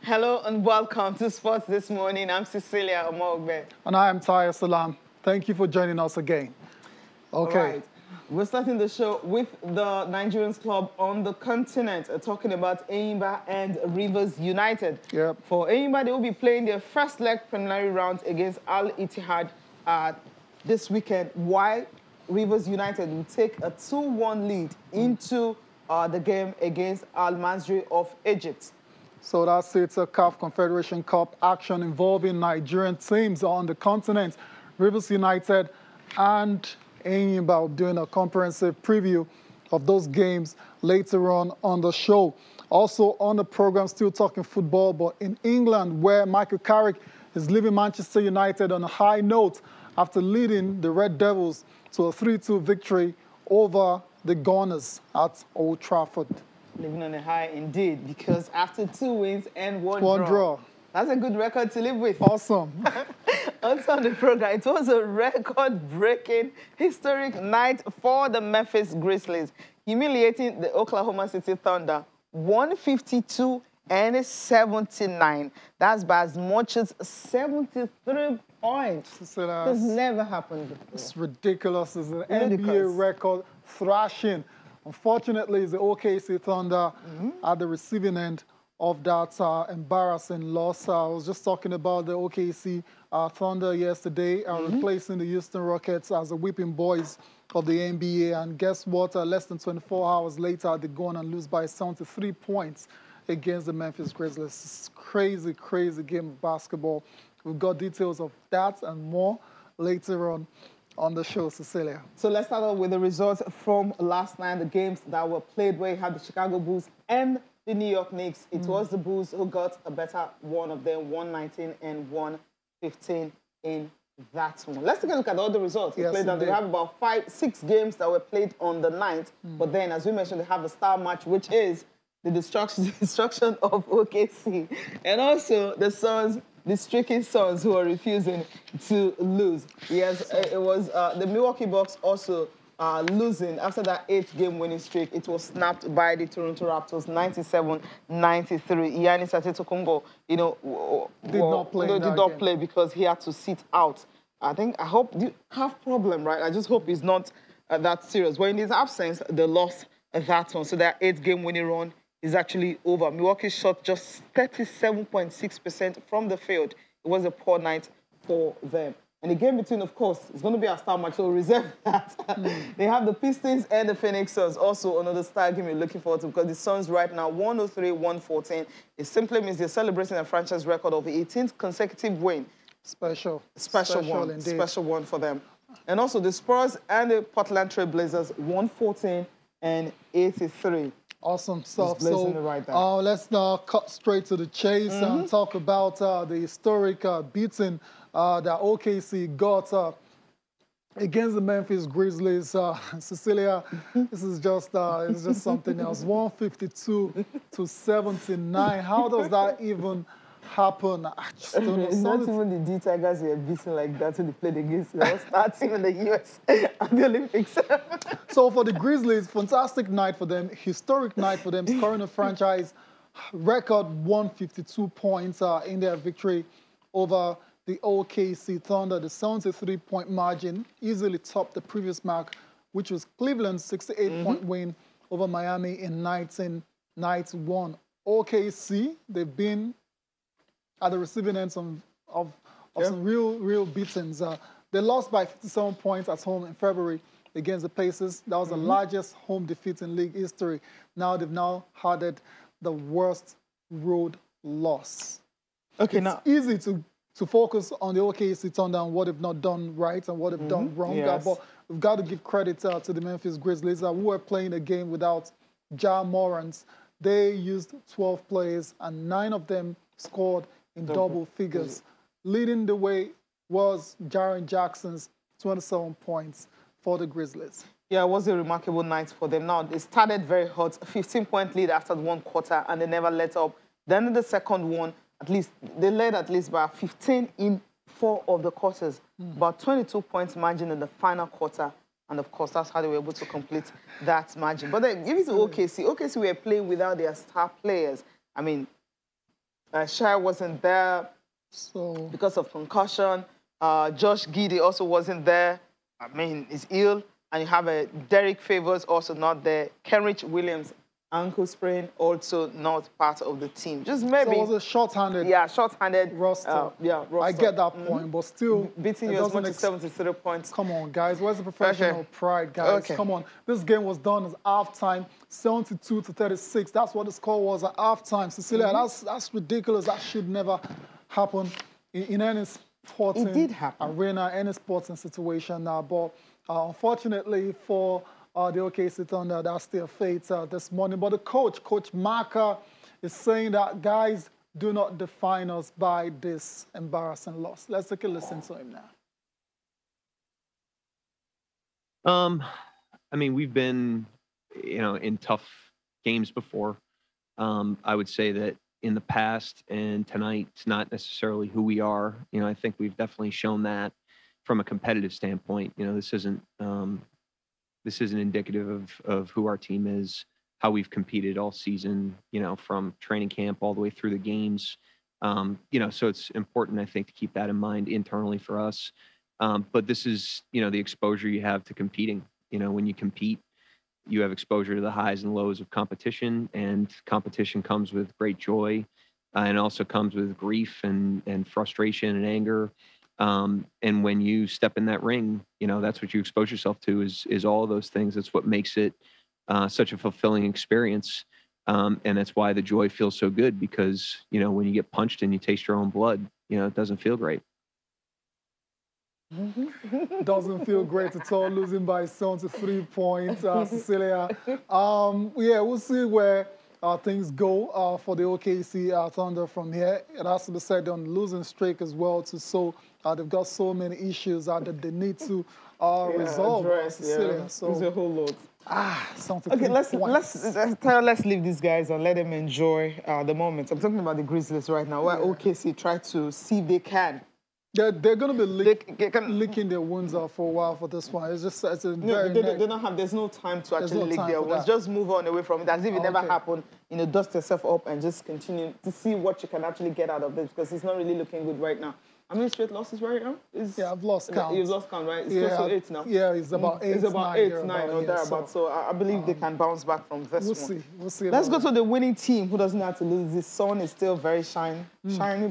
Hello and welcome to Sports This Morning. I'm Cecilia Omogbe. And I am Taya Salam. Thank you for joining us again. Okay. All right. We're starting the show with the Nigerians club on the continent, talking about Enyimba and Rivers United. Yep. For Enyimba, they will be playing their first leg preliminary round against Al Ittihad this weekend, while Rivers United will take a 2-1 lead into the game against Al Masry of Egypt. So that's it, a CAF Confederation Cup action involving Nigerian teams on the continent. Rivers United and Enyimba doing a comprehensive preview of those games later on the show. Also on the program, still talking football, but in England, where Michael Carrick is leaving Manchester United on a high note after leading the Red Devils to a 3-2 victory over the Gunners at Old Trafford. Living on a high indeed, because after 2 wins and one draw. That's a good record to live with. Awesome. Also on the program, it was a record-breaking, historic night for the Memphis Grizzlies, humiliating the Oklahoma City Thunder 152 and 79. That's by as much as 73 points. This never happened before. It's ridiculous. It's an NBA record thrashing. Unfortunately, it's the OKC Thunder at the receiving end of that embarrassing loss. I was just talking about the OKC Thunder yesterday, replacing the Houston Rockets as the whipping boys of the NBA. And guess what? Less than 24 hours later, they go on and lose by 73 points against the Memphis Grizzlies. It's a crazy, crazy game of basketball. We've got details of that and more later on the show, Cecilia. So let's start off with the results from last night, the games that were played, where you had the Chicago Bulls and the New York Knicks. It was the Bulls who got a better one of them, 119 and 115 in that one. Let's take a look at all the results. Yes, They have about 5-6 games that were played on the night, but then, as we mentioned, they have the star match, which is the destruction of OKC, and also the Suns, the streaky Suns, who are refusing to lose. Yes, it was the Milwaukee Bucks also losing after that 8-game winning streak. It was snapped by the Toronto Raptors, 97-93. Giannis Antetokounmpo, did not play because he had to sit out. I hope you have problem, right? I just hope it's not that serious. Well, in his absence, they lost that one. So that 8-game winning run is actually over. Milwaukee shot just 37.6% from the field. It was a poor night for them. And the game between, of course, is going to be a star match, so reserve that. They have the Pistons and the Phoenix Suns, also another star game you're looking forward to, because the Suns right now, 103-114. It simply means they're celebrating a franchise record of 18th consecutive win. Special one for them. And also the Spurs and the Portland Trail Blazers, 114 and 83. Awesome stuff. So right let's now cut straight to the chase and talk about the historic beating that OKC got against the Memphis Grizzlies. Cecilia, this is just it's just something else. 152 to 79. How does that even happen? I just don't know. It's not even the D Tigers were beating like that when they played against the starting in the US and the Olympics. So for the Grizzlies, fantastic night for them, historic night for them, scoring a franchise record 152 points in their victory over the OKC Thunder. The 73-point margin easily topped the previous mark, which was Cleveland's 68-point win over Miami in 1991. OKC, they've been at the receiving end of some real beatings. They lost by 57 points at home in February against the Pacers. That was the largest home defeat in league history. Now they've had the worst road loss. Okay, it's easy to focus on the OKC Thunder and what they've not done right and what they've done wrong. But we've got to give credit to the Memphis Grizzlies, who were playing a game without Ja Morant. They used 12 players, and 9 of them scored in double figures. Leading the way was Jaren Jackson's 27 points for the Grizzlies. Yeah, it was a remarkable night for them. Now, they started very hot, 15-point lead after one quarter, and they never let up. Then in the second one, they led at least by 15 in 4 of the quarters, about 22 points margin in the final quarter. And, of course, that's how they were able to complete that margin. But then, give it to OKC. OKC were playing without their star players. I mean, Shire wasn't there So because of concussion. Josh Giddy also wasn't there. I mean, he's ill. And you have Derek Favors also not there. Kenrich Williams, ankle sprain, also not part of the team. Just maybe. So it was a short-handed. Yeah, short-handed roster. Yeah, roster. I get that point, but still, beating you as much as 73 points. Come on, guys. Where's the professional pride, guys? Come on. This game was done as halftime, 72-36. That's what the score was at halftime. Cecilia, that's ridiculous. That should never happen in any sporting arena, any sporting situation now. But unfortunately for the OKC Thunder, that's their fate this morning. But the Coach Marker, is saying that, guys, do not define us by this embarrassing loss. Let's take a listen to him now. I mean, we've been, in tough games before. I would say that in the past and tonight, it's not necessarily who we are. I think we've definitely shown that from a competitive standpoint. This isn't indicative of who our team is, how we've competed all season, from training camp all the way through the games. So it's important, I think, to keep that in mind internally for us. But this is, the exposure you have to competing. When you compete, you have exposure to the highs and lows of competition, and competition comes with great joy, and also comes with grief and frustration and anger. And when you step in that ring, that's what you expose yourself to is all of those things. That's what makes it such a fulfilling experience. And that's why the joy feels so good, because, when you get punched and you taste your own blood, it doesn't feel great. Doesn't feel great at all, losing by 73 points, Cecilia. We'll see where things go for the OKC Thunder from here. It has to be said on losing streak as well, so they've got so many issues that they need to resolve, Cecilia. So there's a whole lot. Okay, let's leave these guys and let them enjoy the moment. I'm talking about the Grizzlies right now, where OKC try to see if they can. They're going to be licking their wounds for a while for this one. It's a they don't have. There's no time to actually lick their wounds. Just move on away from it, as if it never happened. Dust yourself up and just continue to see what you can actually get out of this, because it's not really looking good right now. How many straight losses right now? I've lost count. You've lost count, right? It's close to 8 now. Yeah, it's about 8, It's about 8, 9 or thereabouts. So I believe they can bounce back from this one. We'll see. Let's go to the winning team who doesn't have to lose. The sun is still very shining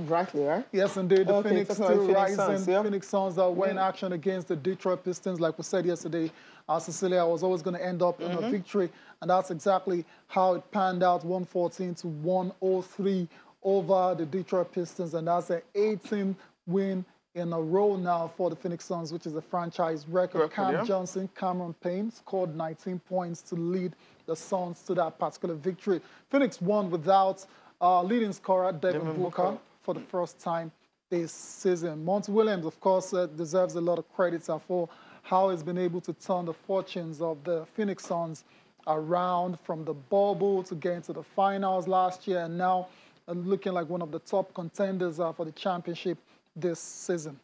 brightly, right? Yes, indeed. The Phoenix still rising. Phoenix Suns were in action against the Detroit Pistons, like we said yesterday. Cecilia was always going to end up in a victory, and that's exactly how it panned out, 114-103 over the Detroit Pistons, and that's an 18th win in a row now for the Phoenix Suns, which is a franchise record. Cam Johnson, Cameron Payne scored 19 points to lead the Suns to that particular victory. Phoenix won without leading scorer Devin Booker for the first time this season. Monty Williams, of course, deserves a lot of credit for how he's been able to turn the fortunes of the Phoenix Suns around from the bubble to get into the finals last year, and now looking like one of the top contenders for the championship this season.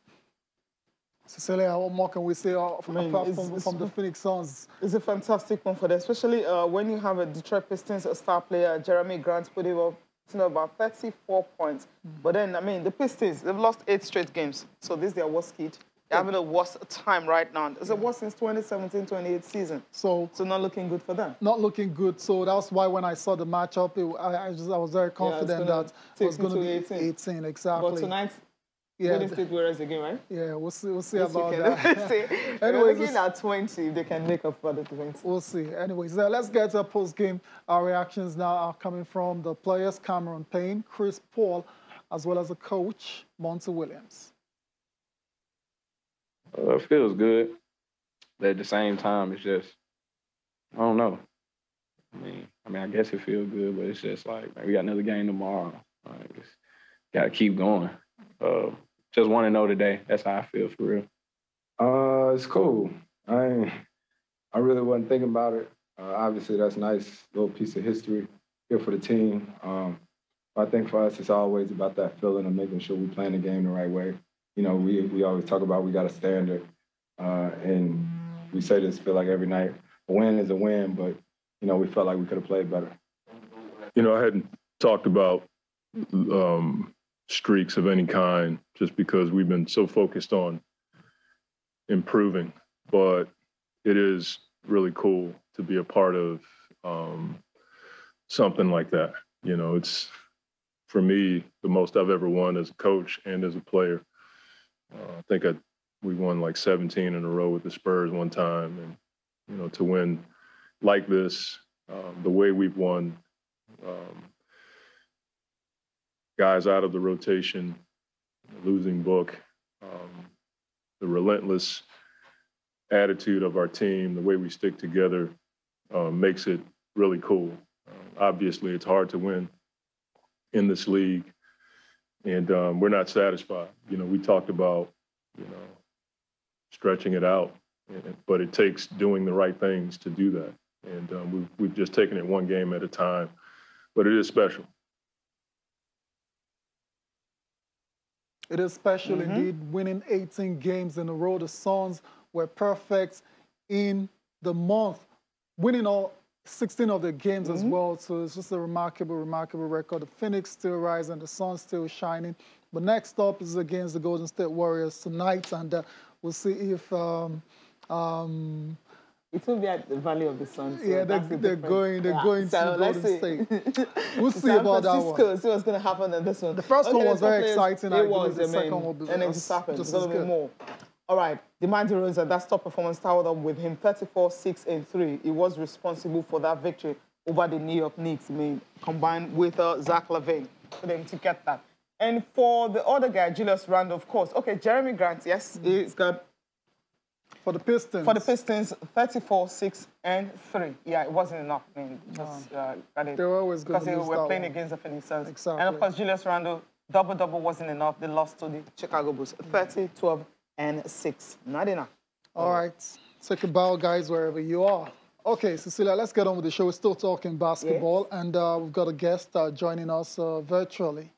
Cecilia, what more can we say apart from the Phoenix Suns? It's a fantastic one for them, especially when you have a Detroit Pistons star player, Jeremy Grant, put up about 34 points. But then, the Pistons, they've lost 8 straight games. So this is their worst hit. They're having the worst time right now. It's the worst since 2017-28 season. So not looking good for them. Not looking good. So that's why when I saw the matchup, I was very confident that it was going to be 18. Exactly. But tonight, Golden State Warriors again, right? Yeah, we'll see about that. Anyways, looking at 20, if they can make up for the 20. We'll see. Anyways, let's get to post-game. Our reactions now are coming from the players, Cameron Payne, Chris Paul, as well as the coach, Monty Williams. It feels good, but at the same time, it's just, I don't know. I mean, I guess it feels good, but it's just like, we got another game tomorrow. Just got to keep going. Just want to know today. That's how I feel for real. It's cool. I really wasn't thinking about it. Obviously, that's a nice little piece of history here for the team. I think for us, it's always about that feeling of making sure we're playing the game the right way. We always talk about we got a standard, and we say this feel like every night. A win is a win, but we felt like we could have played better. I hadn't talked about streaks of any kind, just because we've been so focused on improving. But it is really cool to be a part of something like that. You know, it's, for me, the most I've ever won as a coach and as a player. I think we won like 17 in a row with the Spurs one time. And, you know, to win like this, the way we've won, guys out of the rotation, losing Book, the relentless attitude of our team, the way we stick together, makes it really cool. Obviously, it's hard to win in this league, and we're not satisfied. You know, we talked about, you know, stretching it out, but it takes doing the right things to do that. And we've just taken it one game at a time, but it is special. It is special indeed, winning 18 games in a row. The Suns were perfect in the month, winning all 16 of the games as well. So it's just a remarkable, remarkable record. The Phoenix still rising, the Suns still shining. But next up is against the Golden State Warriors tonight, and we'll see if it will be at the Valley of the Sun. So yeah, they're going to Golden State. We'll see about that one. See what's going to happen in this one. The first one was very exciting. It was. The second one will be and it's happened. It's going to be more. All right, DeMar DeRozan, that top performance towered up with him 34, 6, and 3. He was responsible for that victory over the New York Knicks, combined with Zach LaVine for them to get that. And for the other guy, Julius Randle, of course. Okay, Jeremy Grant, yes, he's got... For the Pistons. For the Pistons, 34, 6, and 3. Yeah, it wasn't enough. They were always going to lose because they were playing against the Phoenix Suns. Exactly. And, of course, Julius Randle, double-double wasn't enough. They lost to the Chicago Bulls, 30, 12, and 6. Not enough. All right. Take a bow, guys, wherever you are. Okay, Cecilia, let's get on with the show. We're still talking basketball, and we've got a guest joining us virtually.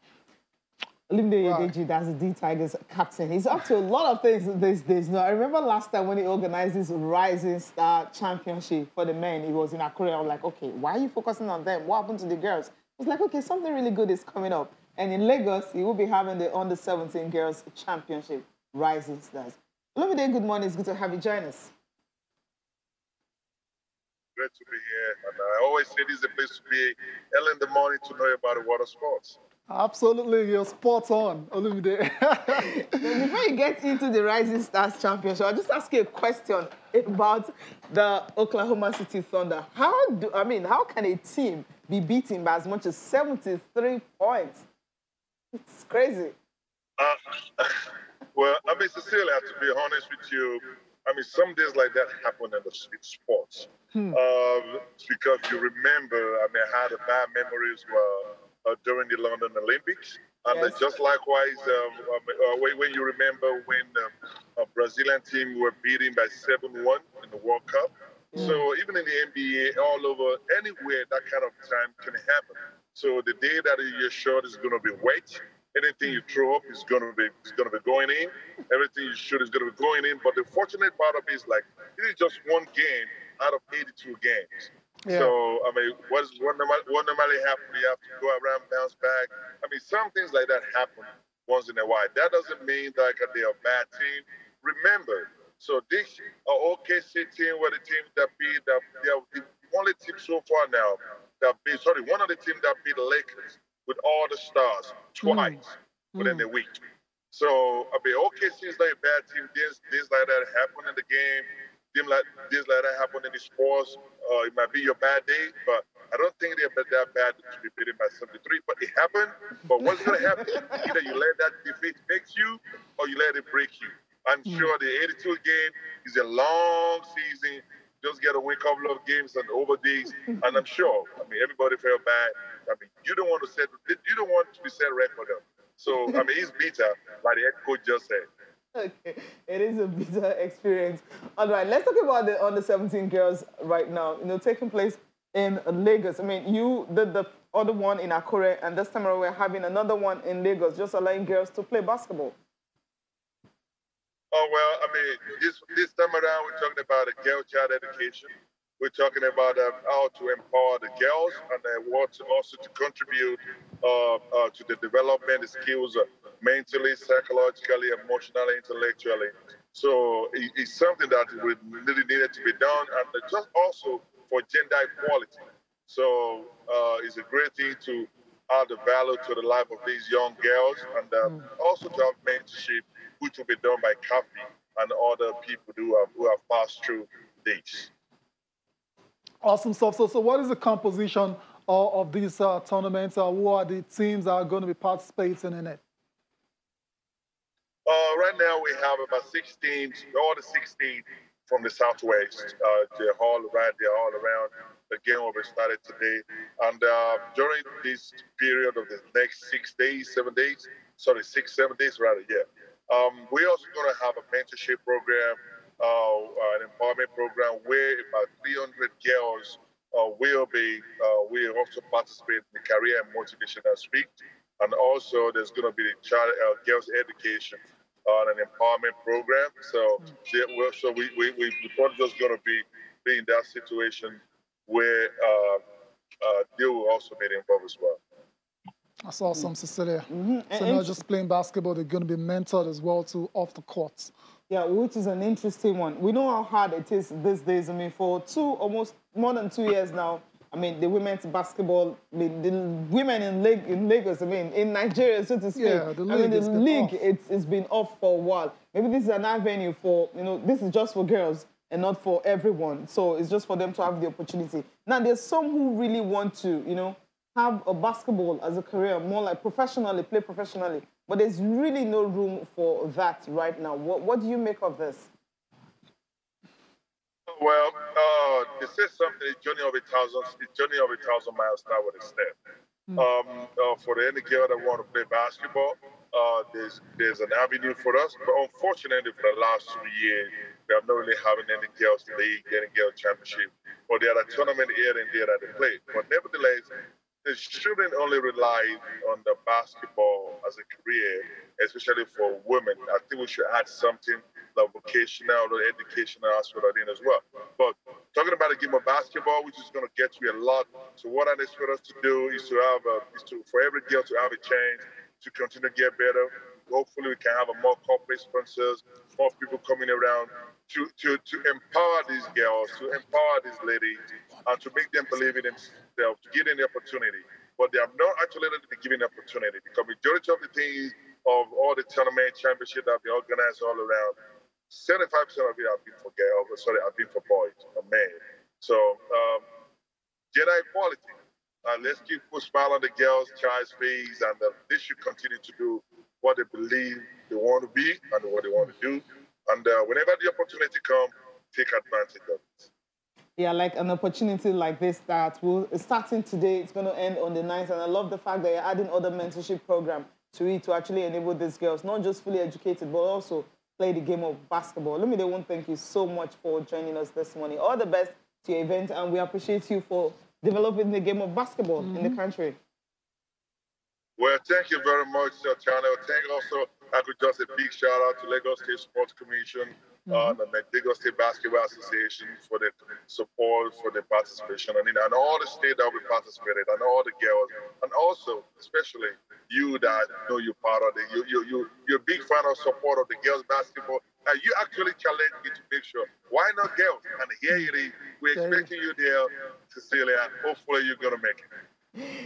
Olumide Adeji, that's the D-Tigers captain. He's up to a lot of things these days. Now, I remember last time when he organized this Rising Star Championship for the men, he was in Akure. I was like, okay, why are you focusing on them? What happened to the girls? He was like, okay, something really good is coming up. And in Lagos, he will be having the Under-17 Girls Championship, Rising Stars. Olumide, good morning. It's good to have you join us. Great to be here. And I always say this is a place to be early in the morning to know about the water sports. Absolutely, you're spot on, Olumide. Before you get into the Rising Stars Championship, I'll just ask you a question about the Oklahoma City Thunder. How can a team be beaten by as much as 73 points? It's crazy. Well, Cecilia, to be honest with you, some days like that happen in sports. Because you remember, I had a bad memory as well. During the London Olympics. And Yes. just likewise, when you remember when a Brazilian team were beaten by 7-1 in the World Cup. So even in the NBA, all over, anywhere, that kind of time can happen. So the day that you're short is going to be wet. Anything you throw up is going to be going in. Everything you shoot is going to be going in. But the fortunate part of it is like, this is just one game out of 82 games. Yeah. So, what normally happens, you have to go around, bounce back. Some things like that happen once in a while. That doesn't mean that they're a bad team. Remember, so this OKC team were the team that beat, they're the only team so far now that beat, one of the teams that beat the Lakers with all the stars twice within a week. So, OKC is not a bad team. Things like that happen in the game. Things like that happen in the sports. It might be your bad day, but I don't think they're that bad to be beaten by 73. But it happened. But what's going to happen? Either you let that defeat make you, or you let it break you. I'm sure the 82 game is a long season. Just get to win a couple of games and over days, and I'm sure. Everybody felt bad. You don't want to be set record up. So he's bitter, like the head coach just said. Okay, it is a bitter experience. All right, let's talk about the Under-17 girls right now. Taking place in Lagos. You did the other one in Akure, and this time around we're having another one in Lagos, just allowing girls to play basketball. Oh, well, this time around we're talking about a girl child education. We're talking about how to empower the girls and what also to contribute to the development, the skills mentally, psychologically, emotionally, intellectually. So it's something that really needed to be done, and just also for gender equality. So it's a great thing to add the value to the life of these young girls, and also to have mentorship, which will be done by Kafi and other people who have passed through this. Awesome stuff. So what is the composition of these tournaments? Who are the teams that are going to be participating in it? Right now we have about 6 teams, all the 16 from the Southwest. They're all right, they're all around. The game will be started today. And during this period of the next 6 days, 7 days, sorry, 6, 7 days rather, yeah. We're also going to have a mentorship program, an empowerment program where about 300 girls will also participate in the career and motivational speak. And also there's going to be the child girls education on an empowerment program. So, we're probably just going to be in that situation where they will also be involved as well. That's awesome, Cecilia. So not just playing basketball, they're going to be mentored as well too off the courts. Yeah, which is an interesting one. We know how hard it is these days. I mean, for almost more than 2 years now, I mean, the women's basketball, I mean, the women in Lagos, I mean, in Nigeria, so to speak. Yeah, the league it's been off for a while. Maybe this is an avenue for, this is just for girls and not for everyone. So it's just for them to have the opportunity. Now, there's some who really want to, have a basketball as a career, more like professionally, play professionally. But there's really no room for that right now. What do you make of this? Well, they say something, a journey of 1,000 miles start with a step. For any girl that want to play basketball, there's an avenue for us. But unfortunately, for the last 2 years, we have not really having any girls league, any girl championship. But there are a tournament here and there that they play. But nevertheless, they shouldn't only rely on the basketball as a career, especially for women. I think we should add something like vocational or educational aspect of it as well. But talking about the game of basketball, which is going to get you a lot. So what I expect us to do is for every girl to have a chance to continue to get better. Hopefully, we can have more corporate sponsors, more people coming around to empower these girls, to empower these ladies, and to make them believe in themselves, to give them the opportunity. But they have not actually been given the opportunity because majority of the things of all the tournament championships that have been organized all around, 75% of it have been for girls, have been for boys or men. So, gender equality. Let's keep a smile on the girls' child's face, and they should continue to do what they believe they want to be and what they want to do. And whenever the opportunity comes, take advantage of it. Yeah, like an opportunity like this that will starting today, it's going to end on the 9th. And I love the fact that you're adding other mentorship program to it to actually enable these girls, not just fully educated, but also play the game of basketball. Let me thank you so much for joining us this morning. All the best to your event, and we appreciate you for developing the game of basketball in the country. Well, thank you very much, Channel. I could just a big shout out to Lagos State Sports Commission and the Lagos State Basketball Association for the support, for the participation, and all the states that we participated, and all the girls, and also, especially you that know you're part of it. You're a big fan of support of the girls basketball, and you actually challenge me to make sure, why not girls? And here it is. We're expecting you there, Cecilia. Hopefully you're going to make it.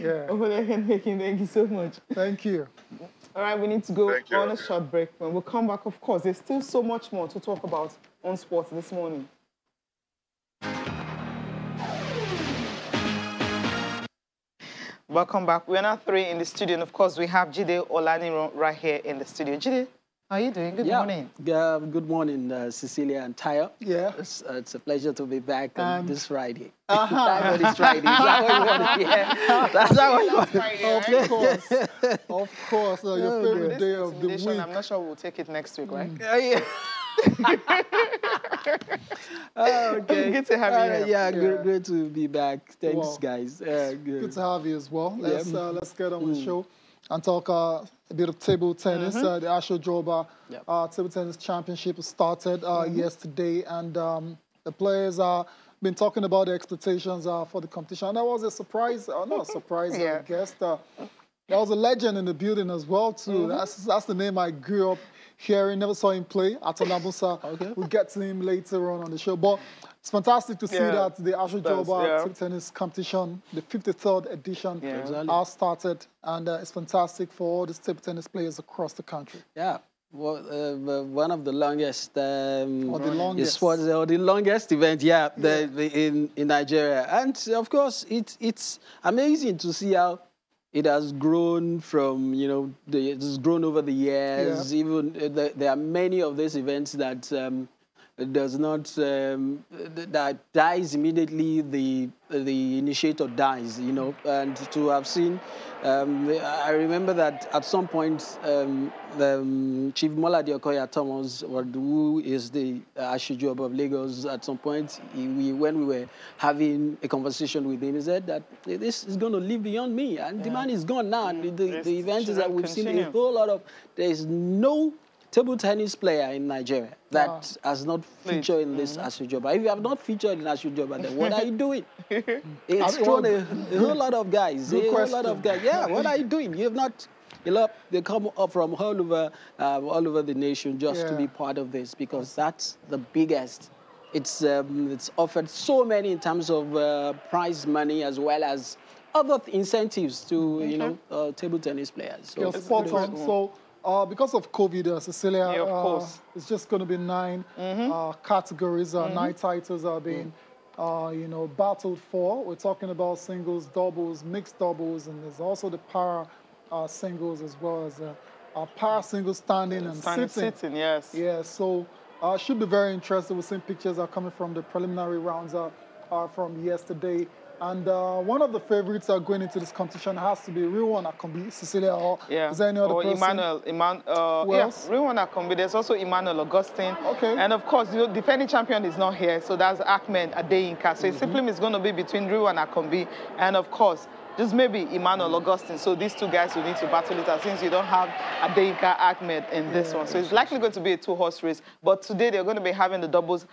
Yeah. Hopefully I can make it. Thank you so much. Thank you. All right, we need to go on a short break. When we come back, of course, there's still so much more to talk about on sports this morning. Welcome back. We're now 3 in the studio, and of course, we have Jide Olaniran right here in the studio. Jide, how are you doing? Good morning. Good morning, Cecilia and Tayo. Yeah. It's a pleasure to be back on this Friday. This Friday. Is that what you want to hear? That's how I want to Of course. Of course. Your favorite day of the week. I'm not sure we'll take it next week, right? Yeah. Okay. Good to have you here. Great to be back. Thanks, guys. Good to have you as well. Let's get on with the show and talk a bit of table tennis. The Asho Joba Table Tennis Championship started yesterday, and the players are been talking about the expectations for the competition. And that was a surprise, not a surprise guest. There was a legend in the building as well, too. That's the name I grew up hearing. Never saw him play. Atolamusa. Okay. We'll get to him later on the show. But it's fantastic to see that the Ashojoba table tennis competition, the 53rd edition, has started. And it's fantastic for all the table tennis players across the country. Yeah. Well, one of the longest, the longest event, in Nigeria. And, of course, it's amazing to see how it has grown from, it's grown over the years. Yeah. Even there are many of these events that does not, that dies immediately, the initiator dies, and to have seen, I remember that at some point, Chief Molade Okoya Thomas, who is the Ashojoba of Lagos, at some point, when we were having a conversation with him, he said that this is going to live beyond me, and the man is gone now. And the event is that we've seen a whole lot of, there is no table tennis player in Nigeria that has not featured in this Ashojoba. If you have not featured in Ashojoba, then what are you doing? It's thrown a whole lot of guys. Yeah, what are you doing? You have not. They come up from all over the nation just to be part of this, because that's the biggest. It's offered so many in terms of prize money as well as other incentives to table tennis players. So spot on. So. Because of COVID, Cecilia, of course. It's just going to be 9 categories. 9 titles are being, battled for. We're talking about singles, doubles, mixed doubles, and there's also the para singles as well as para singles standing and sitting. Yes. Yeah, so should be very interesting. We've seen pictures are coming from the preliminary rounds from yesterday. And one of the favorites going into this competition has to be Riwon Akombi, Cecilia, or is there any other person? Emmanuel. Riwon Akombi. There's also Emmanuel Augustine. Okay. And of course, the defending champion is not here, so that's Ahmed Adeyinka. So it simply is going to be between Riwon Akombi and, of course, just maybe Emmanuel Augustine. So these two guys will need to battle it out since you don't have Adeyinka Ahmed in this one. So it's likely going to be a 2-horse race. But today they're going to be having the doubles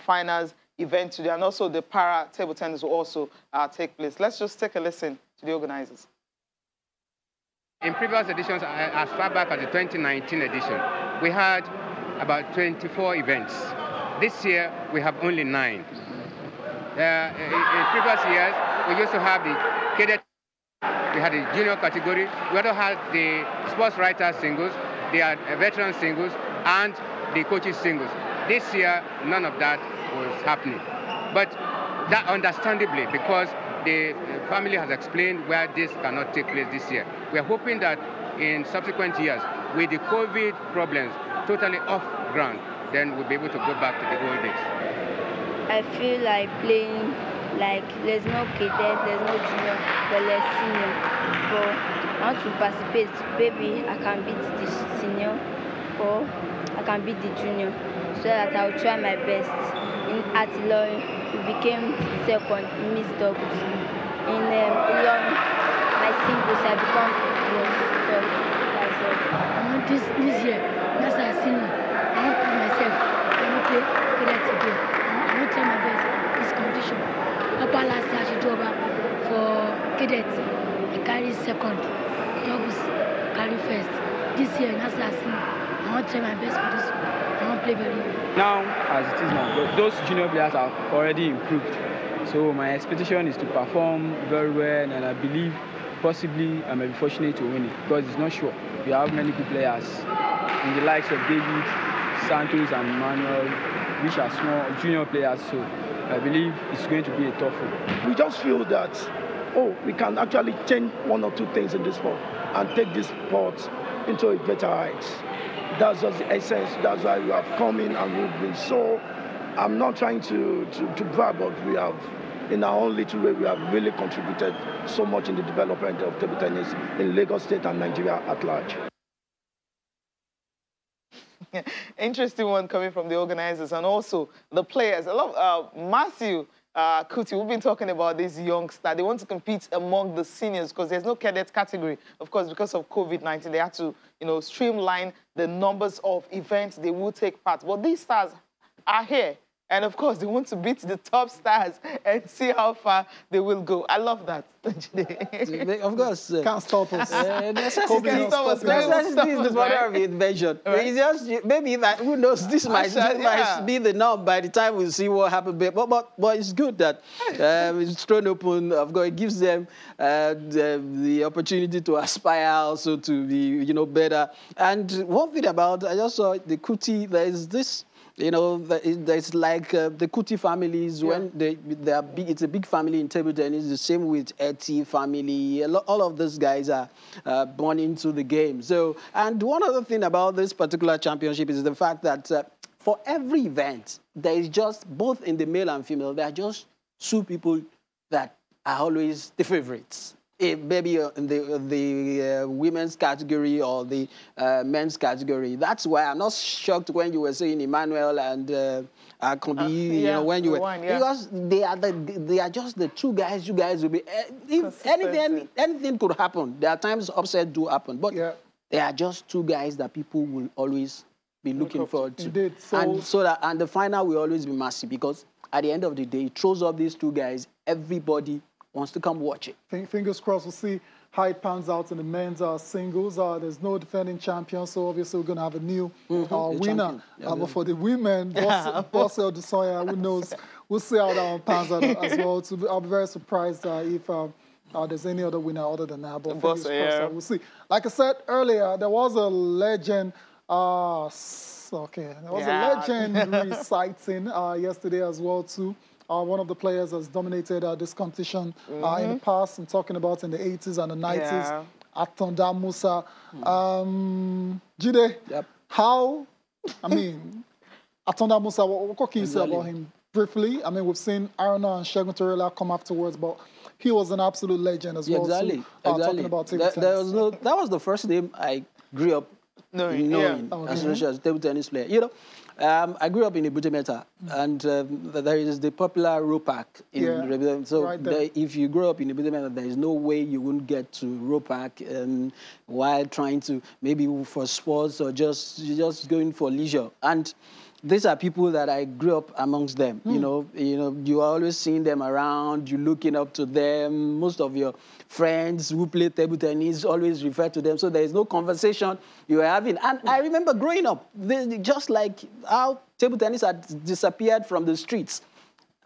finals event today, and also the para table tennis will also take place. Let's just take a listen to the organizers. In previous editions, as far back as the 2019 edition, we had about 24 events. This year, we have only 9. In previous years, we used to have the cadet, we had the junior category, we also had the sports writers singles, the veteran singles, and the coaches singles. This year, none of that was happening. But that understandably, because the family has explained where this cannot take place this year. We are hoping that in subsequent years, with the COVID problems totally off ground, then we'll be able to go back to the old days. I feel like playing, like there's no cadet, there's no junior, but there's senior. But I want to participate. Maybe I can beat the senior or I can beat the junior, so that I'll try my best. At Ilorin, we became second in mixed doubles. In Ilorin, my singles have become third. That's all. This year, as a senior, I want to myself. I want to play cadet today. I want to try my best in this competition. Upper last year, I should job for cadet. I carry second. Doubles, carry first. This year, as a senior, I want to try my best for this one. I want to play very well. Now, as it is now, those junior players have already improved. So my expectation is to perform very well, and I believe possibly I may be fortunate to win it, because it's not sure. We have many good players in the likes of David, Santos, and Manuel, which are small junior players. So I believe it's going to be a tough one. We just feel that, we can actually change 1 or 2 things in this sport and take this sport into a better height. That's just the essence. That's why we have come in and we've been so. I'm not trying to brag, but we have, in our own little way, we have really contributed so much in the development of table tennis in Lagos State and Nigeria at large. Interesting one coming from the organizers and also the players. I love Matthew Kuti. We've been talking about this youngster. They want to compete among the seniors because there's no cadet category. Of course, because of COVID-19, they had to, streamline the numbers of events they will take part. But these stars are here And of course, they want to beat the top stars and see how far they will go. I love that. Of course. Can't stop us. Necessity Can't stop us. is the mother of invention. Right. It's just, maybe that, who knows, this might be the norm by the time we see what happens. But it's good that it's thrown open. Of course, it gives them the opportunity to aspire also to be, better. And one thing about, I just saw the Kuti, there is this, it's like the Kuti families, when they are big, it's a big family in table tennis, the same with Eti family. All of those guys are born into the game. So, and one other thing about this particular championship is the fact that for every event, there is just, both in the male and female, there are just two people that are always the favorites. Maybe in the women's category or the men's category. That's why I'm not shocked when you were saying Emmanuel and Akombi, when you were, because they are just the two guys. You guys will be, if anything could happen. There are times upset do happen, but they are just two guys that people will always be looking forward to. Indeed. And the final will always be massive, because at the end of the day, it throws up these two guys. Everybody wants to come watch it. Fingers crossed, we'll see how it pans out in the men's singles. There's no defending champion, so obviously we're going to have a new winner. But for the women, Bossel Desoya, who knows? We'll see how that one pans out as well. I'll be very surprised if there's any other winner other than that. But fingers crossed, we'll see. Like I said earlier, there was a legend. There was a legendary sighting yesterday as well too. One of the players has dominated this competition in the past. I'm talking about in the 80s and the 90s. Atonda Musa. Jide, how, Atonda Musa, what can you say about him briefly? We've seen Aruna and Segun Torella come afterwards, but he was an absolute legend as well. Exactly. Talking about table tennis. That was the first name I grew up knowing as a table tennis player. I grew up in Ibutemeta, and there is the popular Ropak in Ibutemeta. So if you grow up in Ibutemeta, there is no way you wouldn't get to Ropak while trying to, maybe for sports or just going for leisure. And these are people that I grew up amongst them. You are always seeing them around, you're looking up to them. Most of your friends who play table tennis always refer to them. So there is no conversation you are having. And I remember growing up, just like how table tennis had disappeared from the streets.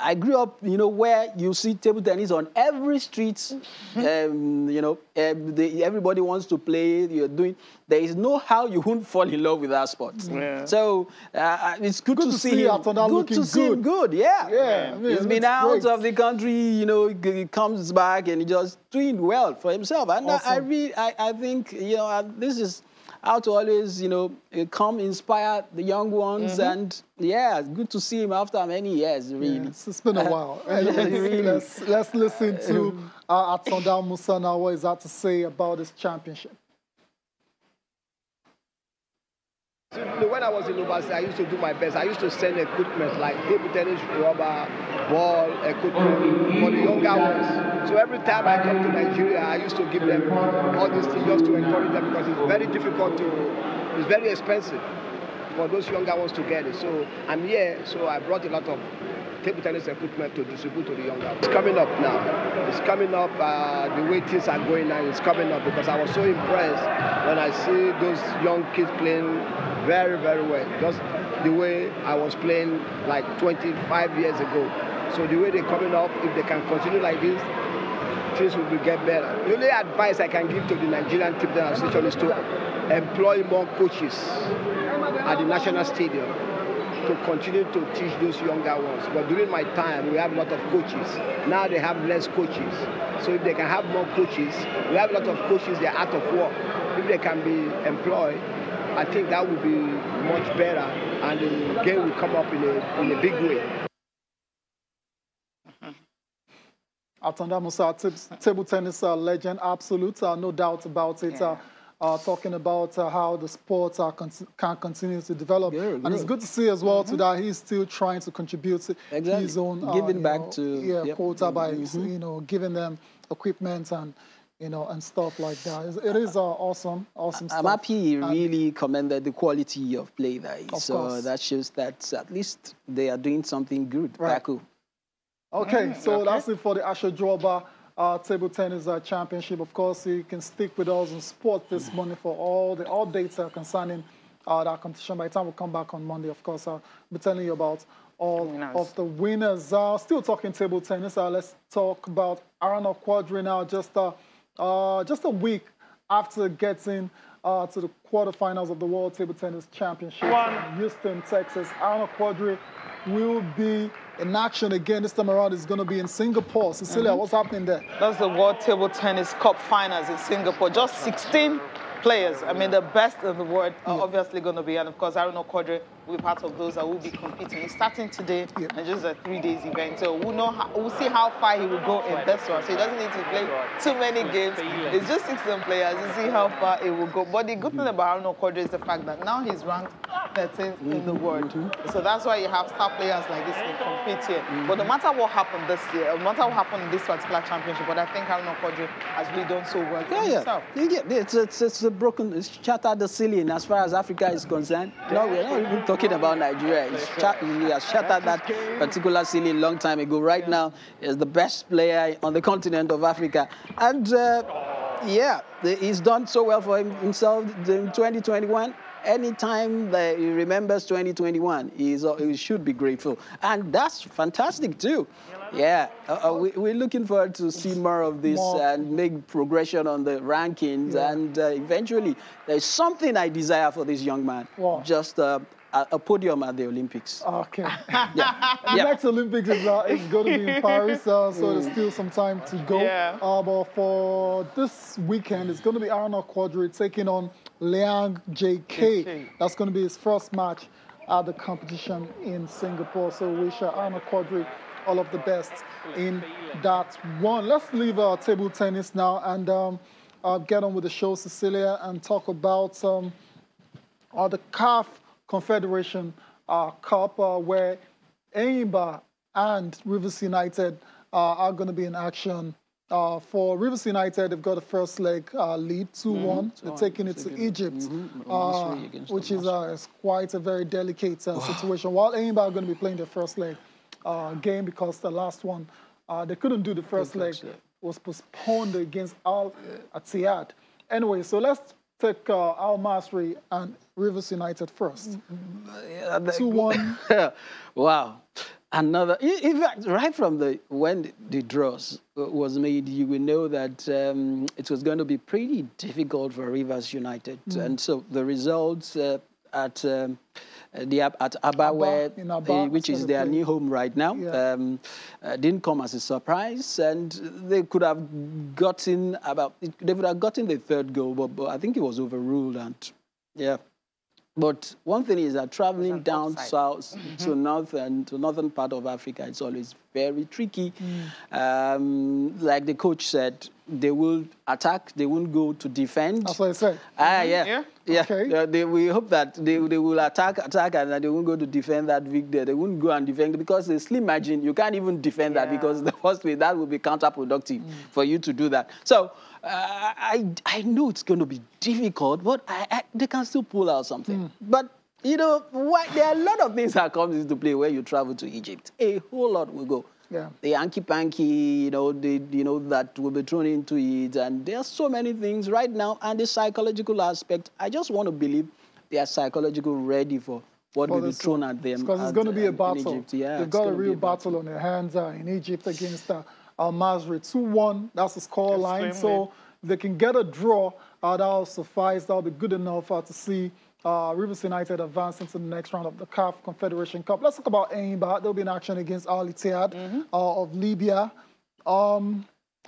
I grew up, where you see table tennis on every street. Everybody wants to play. There is no how you won't fall in love with that sport. So it's good to see him. Good to see him. Good, he's been out of the country. He comes back and he just doing well for himself. And awesome. I think this is how to always, come inspire the young ones. And it's good to see him after many years, really. It's been a while. Let's listen to Atonda Musa now. What is that to say about this championship? When I was in university, I used to do my best. I used to send equipment like table tennis, rubber, ball, equipment for the younger ones. So every time I come to Nigeria, I used to give them all these things just to encourage them, because it's very difficult it's very expensive for those younger ones to get it. So I'm here, so I brought a lot of table tennis equipment to distribute to the younger ones. It's coming up now. It's coming up, the way things are going now, it's coming up, because I was so impressed when I see those young kids playing very, very well. Just the way I was playing like 25 years ago. So the way they're coming up, if they can continue like this, things will get better. The only advice I can give to the Nigerian Table Tennis Association is to employ more coaches at the National Stadium to continue to teach those younger ones. But during my time, we have a lot of coaches. Now they have less coaches. So if they can have more coaches, we have a lot of coaches, they're out of work. If they can be employed, I think that would be much better, and the game will come up in a big way. Atonda Musa, table tennis legend, absolute, no doubt about it. Talking about how the sport can continue to develop. And it's good to see as well that he's still trying to contribute his own giving back to quota by giving them equipment and and stuff like that. It is awesome stuff. I'm happy he really commended the quality of play there. Of So course. that shows that at least they are doing something good. Right. Baku. Okay, so that's it for the Asher Droba Table Tennis Championship. Of course, you can stick with us in sport this morning for all the updates concerning that competition. By the time we come back on Monday, of course, I'll be telling you about all of the winners. Still talking table tennis. Let's talk about Arnaud Quadri now. Just a week after getting to the quarterfinals of the World Table Tennis Championship in Houston, Texas, Arnaud Quadri will be in action again. This time around, it's going to be in Singapore. Cecilia, what's happening there? That's the World Table Tennis Cup Finals in Singapore. Just 16 players. I mean, the best in the world are obviously going to be, and of course, Arnaud Quadri will be part of those that will be competing. He's starting today, and just a 3 days event. So we'll see how far he will go in this one. So he doesn't need to play too many games. It's just 16 players. You see how far it will go. But the good thing about Arnaud Quadri is the fact that now he's ranked 13th in the world. So that's why you have star players like this can compete here. But no matter what happened this year, no matter what happened in this particular championship, but I think Arnaud Quadri has really done so well for himself. It's shattered the ceiling as far as Africa is concerned. No, we're not even talking about Nigeria. He has shattered that particular ceiling a long time ago. Right now, he's the best player on the continent of Africa. And he's done so well for himself in 2021. Anytime that he remembers 2021, he should be grateful. And that's fantastic, too. Yeah, we're looking forward to see more of this and make progression on the rankings. Yeah. And eventually, there's something I desire for this young man. Wow. Just a podium at the Olympics. Okay. The next Olympics is going to be in Paris, so there's still some time to go. Yeah. But for this weekend, it's going to be Arnaud Quadri taking on Liang JK. That's going to be his first match at the competition in Singapore. So we wish Arnaud Quadri all of the best in that one. Let's leave table tennis now and get on with the show, Cecilia, and talk about the CAF Confederation Cup, where Enyimba and Rivers United are going to be in action. For Rivers United, they've got the first leg lead, 2-1. They're taking it to Egypt, which is quite a very delicate situation. While Enyimba are going to be playing their first leg game because the last one, they couldn't do the first leg. Was postponed against Al Ittihad. Anyway, so let's take Al Masry and Rivers United first. 2-1. Wow. Another, in fact, right from when the draws was made, you will know that it was going to be pretty difficult for Rivers United. And so the results at Aba, which is their new home right now, didn't come as a surprise, and they could have gotten the third goal, but I think it was overruled, and But one thing is that traveling down south to northern part of Africa, it's always very tricky. Like the coach said, they will attack, they won't go to defend. That's what I said. Okay. We hope that they will attack, and that they won't go to defend that victory. They won't go and defend because the slim margin, you can't even defend that because the first way that will be counterproductive for you to do that. So I know it's going to be difficult, but they can still pull out something. But, there are a lot of things that come into play when you travel to Egypt. A whole lot will go. Yeah. The hanky-panky, that will be thrown into it. And there are so many things right now. And the psychological aspect, I just want to believe they are psychologically ready for what will be thrown at them. Because it's going to be a battle. They've got a real battle on their hands in Egypt against Al Masry. 2-1, that's the score line. So if they can get a draw, that'll suffice. That'll be good enough to see Rivers United advance into the next round of the CAF Confederation Cup. Let's talk about Enyimba. They'll be in action against Al Ittihad of Libya.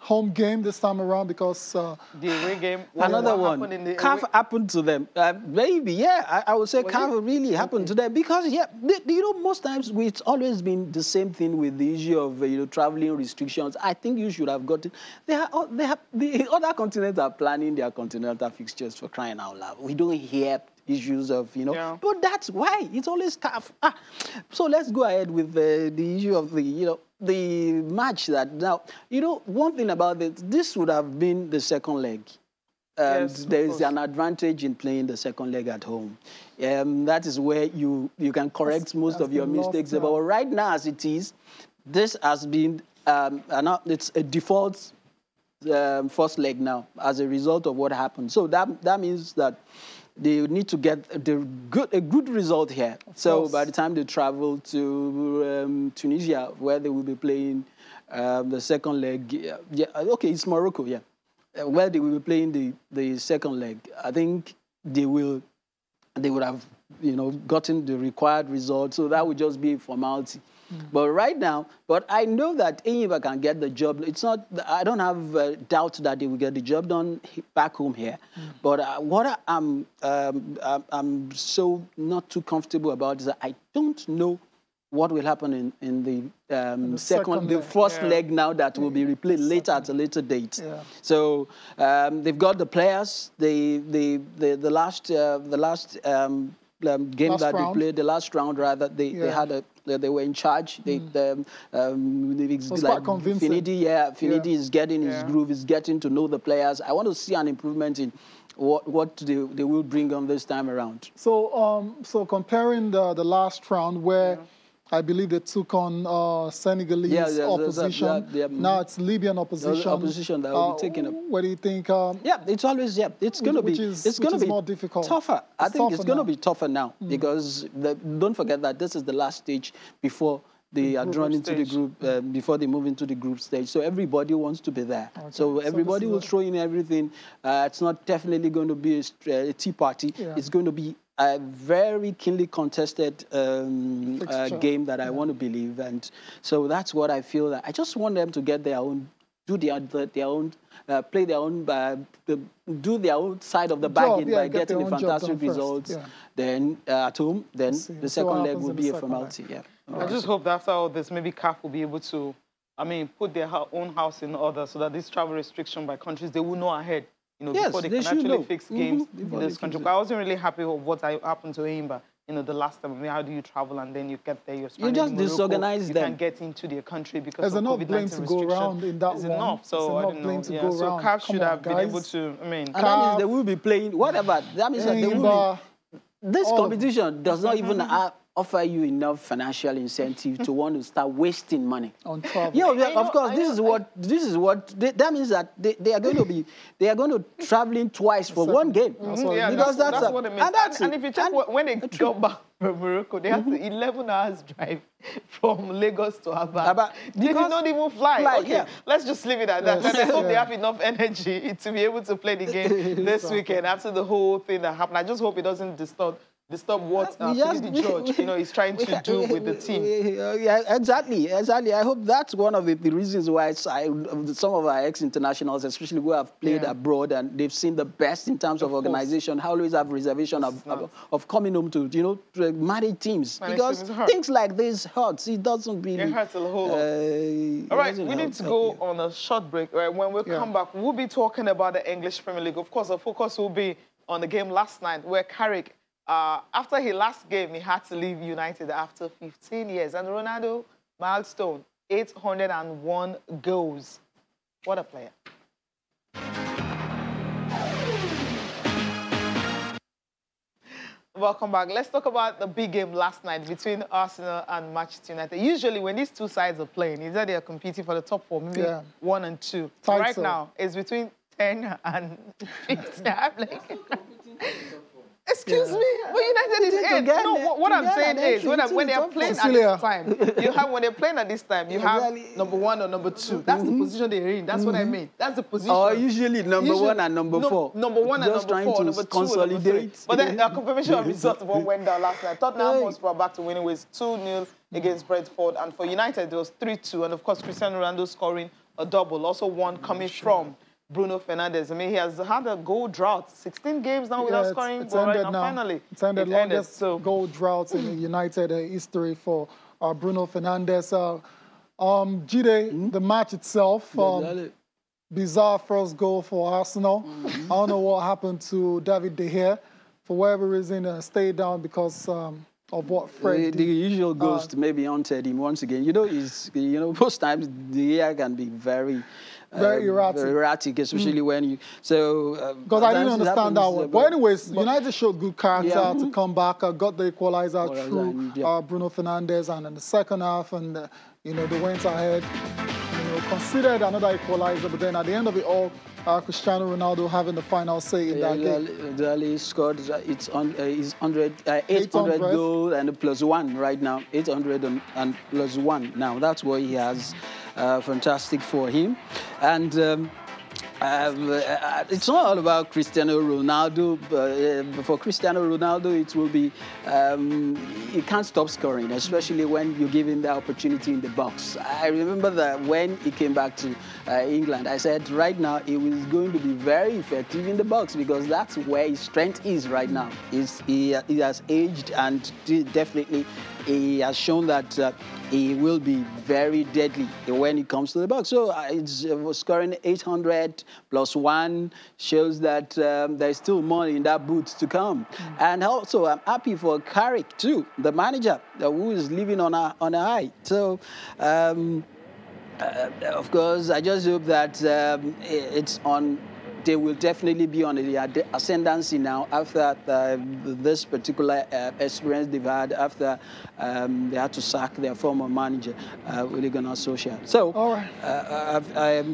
Home game this time around because the away game. Another one. CAF happened to them. Maybe, I would say CAF really happened to them because, most times it's always been the same thing with the issue of traveling restrictions. I think you should have gotten. The other continents are planning their continental fixtures for crying out loud. We don't hear issues of, but that's why it's always CAF. So let's go ahead with the issue of the match that now, you know, one thing about this would have been the second leg. Yes, There is an advantage in playing the second leg at home. That is where you can correct most of your mistakes. But right now, as it is, this has been it's a default first leg now as a result of what happened. So that means that they need to get a good result here. So by the time they travel to Tunisia, where they will be playing the second leg, okay, it's Morocco, where they will be playing the second leg, I think they would have, you know, gotten the required result. So that would just be a formality. But right now, I know that Enyimba can get the job. It's not, I don't have doubt that they will get the job done back home here. But what I'm so not too comfortable about is that I don't know what will happen in the first leg now that will be replayed later at a later date. So they've got the players. The last game that they played, the last round rather, they were in charge. Finidi is getting his groove, is getting to know the players. I want to see an improvement in what they will bring on this time around. So comparing the last round where I believe they took on Senegalese opposition. Now it's Libyan opposition. Opposition that will be taken up. What do you think? It's always it's going to be more difficult. Tougher. I think it's going to be tougher now because don't forget that this is the last stage before they are drawn into the group, before they move into the group stage. So everybody wants to be there. Okay. So everybody will throw in everything. It's not definitely going to be a tea party. It's going to be a very keenly contested game that I want to believe. And so that's what I feel. That I just want them to get their own, do their own, play their own, do their own side of the bargain by getting the fantastic results. Then at home, then the second leg will be a formality. I just hope that after all this, maybe CAF will be able to, put their own house in order so that this travel restriction by countries, they will know ahead. Before they can actually fix games in this country. But I wasn't really happy with what happened to Enyimba, the last time. How do you travel and then you get there, you're spending just disorganize them. You can't get into their country because there's of enough blame to go around in that one. Enough. So I don't know. So CAF should have been able to, And that means they will be playing, whatever. That means that they will be... This competition does not even offer you enough financial incentive to want to start wasting money on travel. Of course. This is what that means that they are going to traveling twice for one game. Because that's what it means. And if you check when they go back from Morocco, they have 11 hours drive from Lagos to Aba. They did not even fly. Let's just leave it at that. And I hope they have enough energy to be able to play the game this weekend after the whole thing that happened. I just hope it doesn't disturb what the George, is trying to do with the team. Exactly. I hope that's one of the reasons why some of our ex-internationals, especially who have played abroad and they've seen the best in terms of organization, always have reservation of coming home to manage teams. Because things like this hurts. It doesn't really... It hurts a whole lot. All right, we need to go on a short break. Right? When we come back, we'll be talking about the English Premier League. Of course, the focus will be on the game last night where Carrick, after his last game, he had to leave United after 15 years. And Ronaldo, milestone, 801 goals. What a player. Welcome back. Let's talk about the big game last night between Arsenal and Manchester United. Usually, when these two sides are playing, either they are competing for the top four, maybe 1 and 2. Right now, it's between 10 and 15. Excuse me, but United is 8. No, what I'm saying is, when they're playing at this time, when they're playing at this time, you have number 1 or number 2. That's the position they're in. That's what I mean. That's the position. Or usually number 1 and number 4. Number 1 and number 4, number 2 consolidate. And number 3. But then a confirmation of results of what went down last night. Tottenham Hotspur back to winning with 2-0 against Brentford. And for United, it was 3-2. And of course, Cristiano Ronaldo scoring a double. Also one coming from Bruno Fernandes. He has had a goal drought. 16 games now without scoring. It's ended now. Finally. It's ended. Longest goal drought in the United history for Bruno Fernandes. Jide, the match itself, bizarre first goal for Arsenal. I don't know what happened to David De Gea. For whatever reason, stayed down because of what Fred The did. usual ghost maybe haunted him once again. Most times the air can be very erratic, especially when you. So because I didn't understand that one. But anyways, United showed good character to come back. Got the equalizer through Bruno Fernandes, and in the second half, and they went ahead. Considered another equalizer, but then at the end of it all, Cristiano Ronaldo having the final say in that game. Dali scored his 800 goal and a +1 right now. 800 and +1 now. That's what he has. Fantastic for him. And it's not all about Cristiano Ronaldo. But for Cristiano Ronaldo, it will be he can't stop scoring, especially when you give him the opportunity in the box. I remember that when he came back to England, I said right now he was going to be very effective in the box because that's where his strength is right now. He has aged, and definitely he has shown that he will be very deadly when it comes to the box. So scoring 800 +1 shows that there's still more in that boot to come. And also, I'm happy for Carrick too, the manager who is living on a high. So, of course, I just hope that it's on. They will definitely be on the ascendancy now after this particular experience they've had after they had to sack their former manager, Ole Gunnar Solskjaer. So,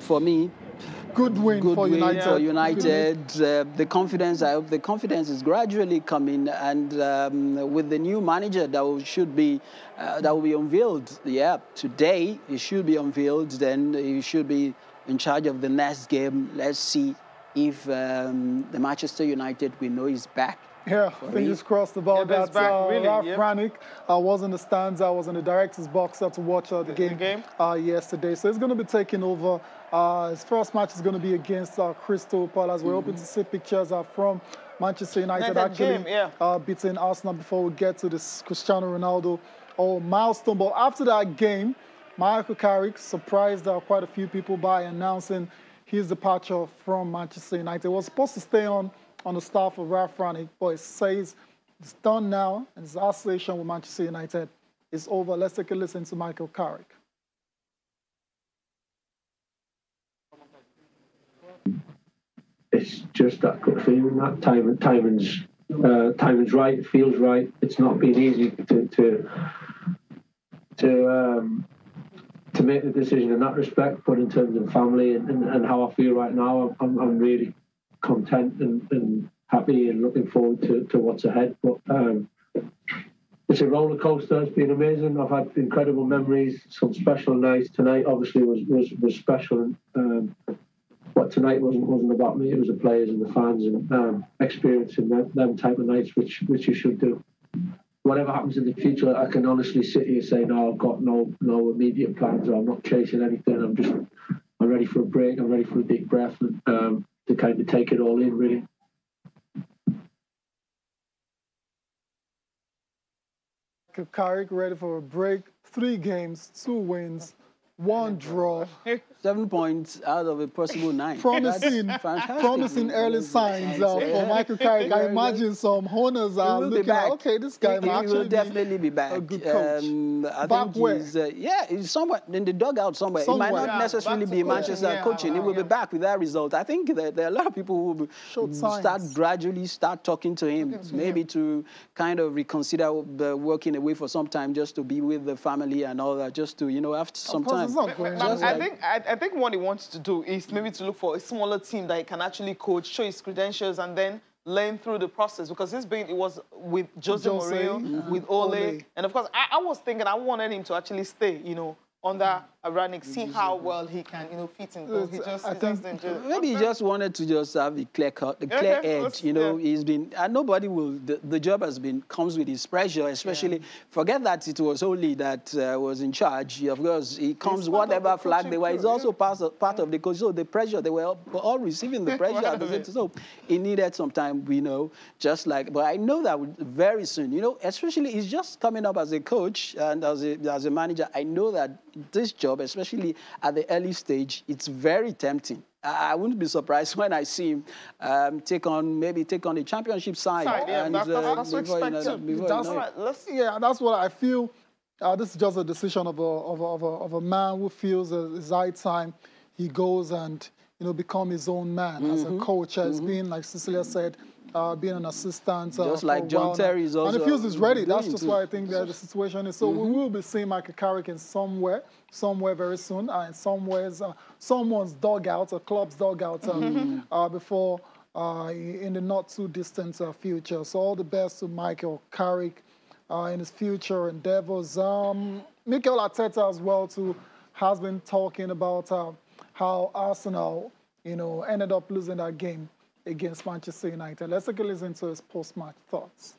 for me, good win for United. For United. The confidence, I hope the confidence is gradually coming, and with the new manager that will be unveiled. Yeah, today it should be unveiled. Then he should be in charge of the next game. Let's see if the Manchester United we know is back. Yeah, fingers crossed about that. Ralph Rangnick was in the stands. I was in the director's box to watch the game yesterday. So he's going to be taking over. His first match is going to be against Crystal Palace. We're hoping to see pictures from Manchester United actually beating Arsenal before we get to this Cristiano Ronaldo milestone. But after that game, Michael Carrick surprised quite a few people by announcing his departure from Manchester United. He was supposed to stay on the staff of Ralph Rangnick, but it says it's done now, and his association with Manchester United is over. Let's take a listen to Michael Carrick. It's just that good feeling, that timing's right, it feels right. It's not been easy to make the decision in that respect, but in terms of family and how I feel right now, I'm really content and happy and looking forward to what's ahead. But it's a roller coaster. It's been amazing. I've had incredible memories, some special nights. Tonight obviously was special, but tonight wasn't about me. It was the players and the fans and experiencing them type of nights, which you should do. Whatever happens in the future, I can honestly sit here saying, no, I've got no immediate plans, or I'm not chasing anything. I'm ready for a break. I'm ready for a deep breath and to kind of take it all in, really. Carrick ready for a break. 3 games, 2 wins, 1 draw. 7 points out of a possible 9. Promising early signs for Michael Carrick. I imagine some owners are looking at, okay, this guy might will definitely be back. A good coach. I back think where? He's somewhere in the dugout somewhere. It might not necessarily be Manchester coaching. He will be back with that result. I think there are a lot of people who will gradually start talking to him, maybe to kind of reconsider working away for some time just to be with the family and all that, just to, after some time. I think what he wants to do is maybe to look for a smaller team that he can actually coach, show his credentials, and then learn through the process. Because it was with Jose Mourinho, with Ole. And of course, I was thinking I wanted him to actually stay, under Rangnick, see how well he can, fit in. Maybe he just wanted to just have the clear edge. He's been, and nobody will. The job comes with his pressure, especially. Forget that it was Ole that was in charge. Of course, he comes whatever flag they were. He's also part of the coach. So the pressure, they were all receiving the pressure at the same time. So he needed some time, just like. But I know that very soon, especially he's just coming up as a coach and as a manager. I know that this job, especially at the early stage, it's very tempting. I wouldn't be surprised when I see him take on the championship side. Yeah, And, that's before, expected. That's what I feel. This is just a decision of a man who feels it's high time he goes and become his own man as a coach. It's been, like Cecilia said, being an assistant. Just like John Terry is also. And he feels he's ready. That's just why I think that the situation is. So we will be seeing Michael Carrick in somewhere very soon, and someone's dugout, a club's dugout, before in the not too distant future. So all the best to Michael Carrick in his future endeavors. Mikel Arteta as well too has been talking about how Arsenal, ended up losing that game against Manchester United. Let's take a listen to his post-match thoughts.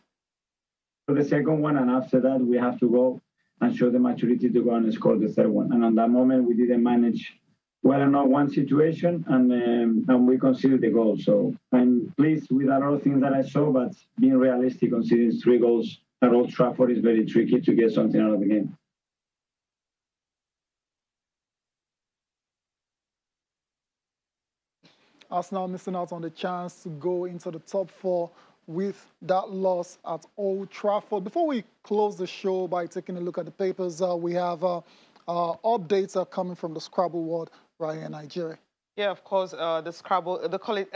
For the second one, and after that, we have to go and show the maturity to go and score the third one. And on that moment, we didn't manage well enough one situation, and we conceded the goal. So I'm pleased with a lot of things that I saw, but being realistic, conceding 3 goals at Old Trafford is very tricky to get something out of the game. Arsenal missing out on the chance to go into the top 4 with that loss at Old Trafford. Before we close the show by taking a look at the papers, we have updates coming from the Scrabble world right here in Nigeria. Yeah, of course, the Scrabble, they call it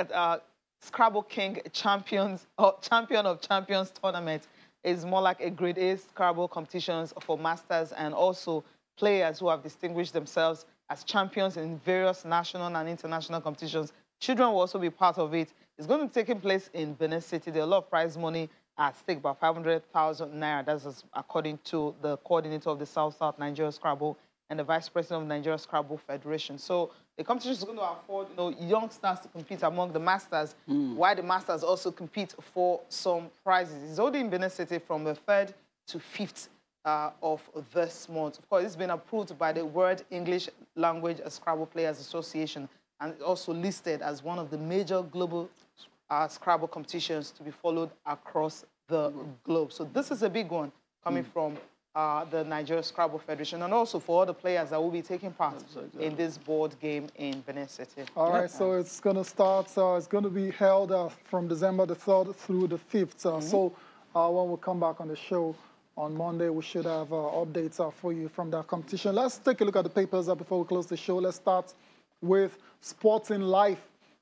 Scrabble King Champion of Champions tournament is more like a grade A Scrabble competitions for masters and also players who have distinguished themselves as champions in various national and international competitions. Children will also be part of it. It's going to be taking place in Benin City. There are a lot of prize money at stake, about 500,000 naira. That's according to the coordinator of the South-South Nigeria Scrabble and the vice president of Nigeria Scrabble Federation. So the competition is going to afford youngsters to compete among the masters, while the masters also compete for some prizes. It's only in Benin City from the 3rd to 5th of this month. Of course, it's been approved by the World English Language Scrabble Players Association and also listed as one of the major global Scrabble competitions to be followed across the globe. So this is a big one coming from the Nigeria Scrabble Federation and also for all the players that will be taking part in this board game in Benin City. All right, so it's going to start, it's going to be held from December the 3rd through the 5th. So when we come back on the show on Monday, we should have updates for you from that competition. Let's take a look at the papers before we close the show. Let's start with Sporting Life.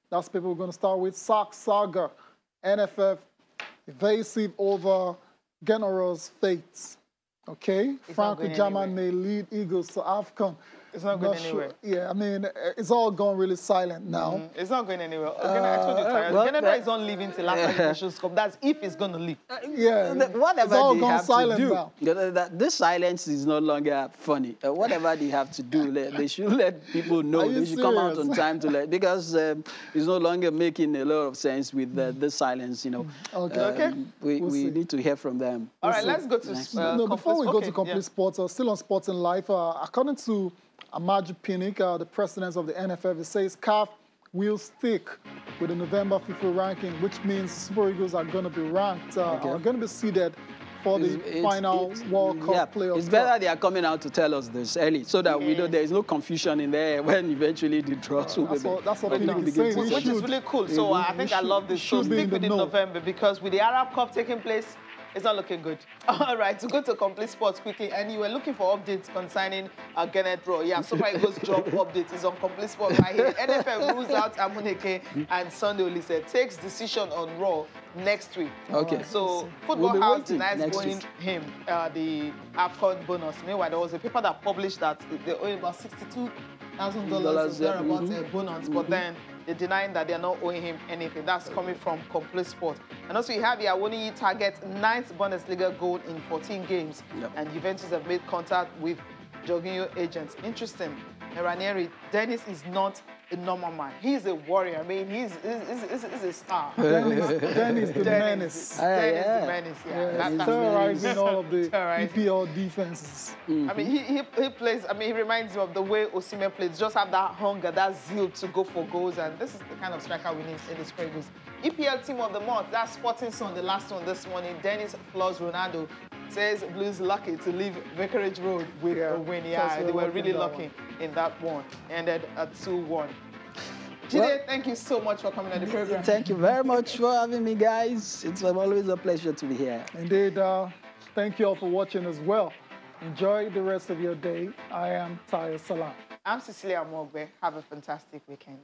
That's people we're going to start with. Saga, NFF, evasive over General's fates. Okay? Franco German may lead Eagles to AFCON. It's not going anywhere. Yeah, I mean, it's all gone really silent now. It's not going anywhere. I told you, General is not leaving till after the Nations Cup. That's if it's going to leave. Whatever it's all they gone have silent to do. now. This silence is no longer funny. Whatever they have to do, they should let people know. They should come out on time to let, because it's no longer making a lot of sense with this silence. We need to hear from them. All right, let's go to before we go to complete sports, still on Sporting Life, according to Amaju Pinnick, the president of the NFF, it says CAF will stick with the November FIFA ranking, which means Super Eagles are going to be ranked, are going to be seeded for the final World Cup playoff. It's better they are coming out to tell us this early so that we know there is no confusion in there when eventually the draws will be. That's what Pinnick is saying. Which is really cool. So I think I love this. So stick with it in November because with the Arab Cup taking place, it's not looking good. All right, to go to complete sports quickly, and you were looking for updates concerning Gennett Raw. Yeah, Super Eagles job update is on complete sports right here. NFL rules out Amuneke and Sunday Olise takes decision on Raw next week. Okay. So Football House denies owing him the AFCON bonus. Meanwhile, there was a paper that published that they owe about $62,000 bonus, but then they're denying that they're not owing him anything. That's coming from Complete Sport. And also you have Iawoniyi target 9th Bundesliga goal in 14 games. And Juventus have made contact with Jorginho agents. Interesting. Ranieri, Dennis is not a normal man. He's a warrior. I mean, he's a star. Dennis the menace. Dennis the menace, He's terrorizing all of the EPL defenses. I mean, he plays, I mean, he reminds me of the way Osimhen plays. Just have that hunger, that zeal to go for goals. And this is the kind of striker we need in the Super Eagles. EPL Team of the Month, that's Sporting Sun, the last one this morning. Dennis Flores Ronaldo says Blues lucky to leave Vicarage Road with a win. Yeah, they were really lucky in that one. Ended at 2-1. Jide, thank you so much for coming on the program. Thank you very much for having me, guys. It's always a pleasure to be here. Indeed. Thank you all for watching as well. Enjoy the rest of your day. I am Tayo Salam. I'm Cecilia Mogbe. Have a fantastic weekend.